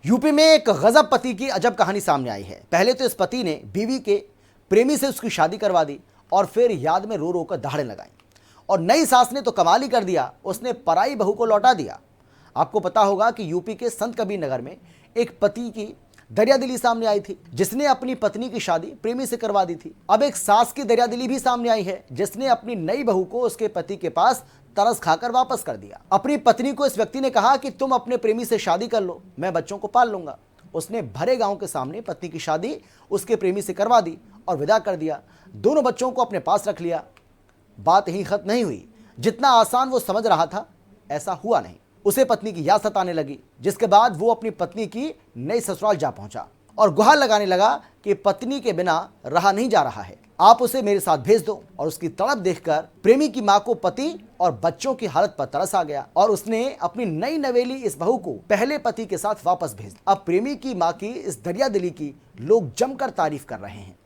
UP में एक गजब पति की अजब कहानी सामने आई है। पहले तो इस पति ने बीवी के प्रेमी से उसकी शादी करवा दी और फिर याद में रो रो कर दहाड़े लगाई। और नई सास ने तो कमाल ही कर दिया, उसने पराई बहू को लौटा दिया। आपको पता होगा कि यूपी के संत कबीर नगर में एक पति की दरियादिली सामने आई थी, जिसने अपनी पत्नी की शादी प्रेमी से करवा दी थी। अब एक सास की दरियादिली भी सामने आई है, जिसने अपनी नई बहू को उसके पति के पास तरस खाकर वापस कर दिया। अपनी पत्नी को इस व्यक्ति ने कहा कि तुम अपने प्रेमी से शादी कर लो, मैं बच्चों को पाल लूंगा। उसने भरे गांव के सामने पत्नी की शादी उसके प्रेमी से करवा दी और विदा कर दिया। दोनों बच्चों को अपने पास रख लिया। बात यहीं खत्म नहीं हुई। जितना आसान वो समझ रहा था, ऐसा हुआ नहीं। उसे पत्नी की याद सताने लगी, जिसके बाद वो अपनी पत्नी की नई ससुराल जा पहुंचा और गुहार लगाने लगा कि पत्नी के बिना रहा नहीं जा रहा है, आप उसे मेरे साथ भेज दो। और उसकी तड़प देखकर प्रेमी की मां को पति और बच्चों की हालत पर तरस आ गया और उसने अपनी नई नवेली इस बहू को पहले पति के साथ वापस भेज दिया। अब प्रेमी की मां की इस दरियादिली की लोग जमकर तारीफ कर रहे हैं।